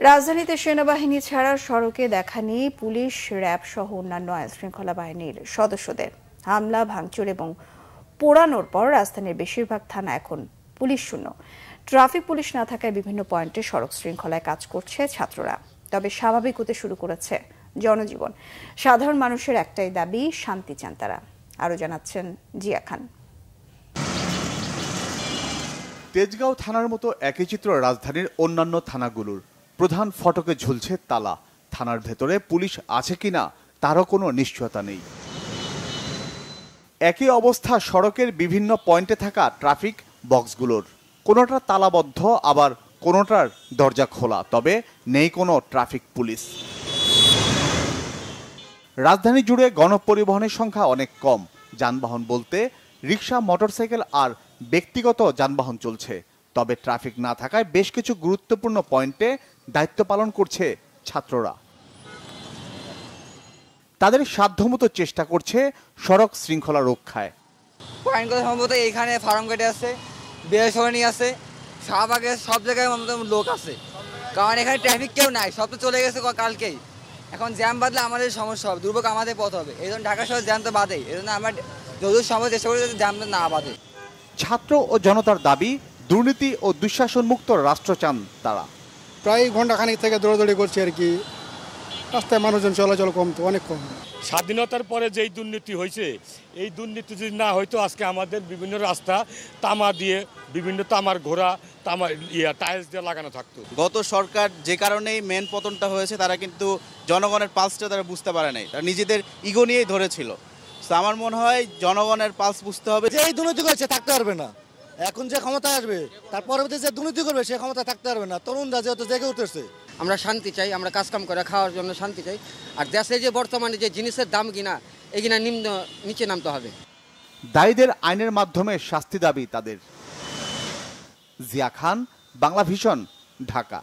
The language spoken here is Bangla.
রাজধানীতে সেনাবাহিনী ছাড়া সড়কে দেখা নেই পুলিশ, র্যাব সহ অন্যান্য আইনশৃঙ্খলা বাহিনীর সদস্যদের। হামলা, ভাঙচুর এবং পোড়ানোর পর রাজধানীর বেশিরভাগ থানা এখন পুলিশ শূন্য। ট্রাফিক পুলিশ না থাকায় বিভিন্ন পয়েন্টে সড়ক শৃঙ্খলায় কাজ করছে ছাত্ররা। তবে স্বাভাবিক হতে শুরু করেছে জনজীবন। সাধারণ মানুষের একটাই দাবি, শান্তি চান তারা। আরো জানাচ্ছেন জিয়া খান। তেজগাঁও থানার মতো একই চিত্র রাজধানীর অন্যান্য থানাগুলোর। প্রধান ফটকে ঝুলছে তালা। থানার ভেতরে পুলিশ আছে কিনা তারও কোনো নিশ্চয়তা নেই। একই অবস্থা সড়কের বিভিন্ন পয়েন্টে থাকা ট্রাফিক বক্সগুলোর। কোনোটা তালাবদ্ধ, আবার কোনোটার দরজা খোলা, তবে নেই কোনো ট্রাফিক পুলিশ। রাজধানী জুড়ে গণপরিবহনের সংখ্যা অনেক কম। যানবাহন বলতে রিক্সা, মোটরসাইকেল আর ব্যক্তিগত যানবাহন চলছে। তবে ট্রাফিক না থাকায় বেশ কিছু গুরুত্বপূর্ণ পয়েন্টে দায়িত্ব পালন করছে ছাত্ররা। তাদের সাধ্যমতো চেষ্টা করছে সড়ক শৃঙ্খলা রক্ষায়। পয়েন্টগুলো সম্ভবত এইখানে ফার্মগেটে আছে, বেসরণী আছে, শাহবাগে, সব জায়গায় লোক আছে। কারণ এখানে ট্রাফিক কেউ নাই, সব তো চলে গেছে কালকেই। এখন জ্যাম বাঁধলে আমাদের সমস্যা হবে, দুর্ভোগ আমাদের পথ হবে। এই জন্য ঢাকা শহর জ্যাম তো বাঁধেই, এই জন্য আমরা যতদূর সময় চেষ্টা করি জ্যাম না বাঁধে। ছাত্র ও জনতার দাবি, দুর্নীতি ও দুঃশাসন মুক্ত রাষ্ট্র চান তারা। প্রায় ঘন্টাখানিক থেকে দৌড়াদৌড়ি করছে আর কি। রাস্তায় মানুষজন চলাচল কম, তো অনেক কম। স্বাধীনতার পরে যেই দুর্নীতি হয়েছে, এই দুর্নীতি যদি না হয়তো আজকে আমাদের বিভিন্ন রাস্তা তামা দিয়ে, বিভিন্ন তামার ঘোড়া, তামার টাইলস দিয়ে লাগানো থাকতো। গত সরকার যে কারণেই মেন পতনটা হয়েছে, তারা কিন্তু জনগণের পালসটা তারা বুঝতে পারে নাই, তারা নিজেদের ইগো নিয়েই ধরেছিল। তো আমার মনে হয় জনগণের পালস বুঝতে হবে। যে এই দুর্নীতি করছে থাকতে পারবে না, এখন যে ক্ষমতা আসবে তার পরবর্তী যে দুর্নীতি করবে সে ক্ষমতা থাকতে পারবে না। তরুণরা যেহেতু জেগে উঠেছে, আমরা শান্তি চাই, আমরা কাজকাম করে খাওয়ার জন্য শান্তি চাই। আর দেশে যে বর্তমানে যে জিনিসের দাম কিনা, এগিনা নিচে নামতে হবে। দায়ীদের আইনের মাধ্যমে শাস্তি দাবি তাদের। জিয়া খান, বাংলা ভিশন, ঢাকা।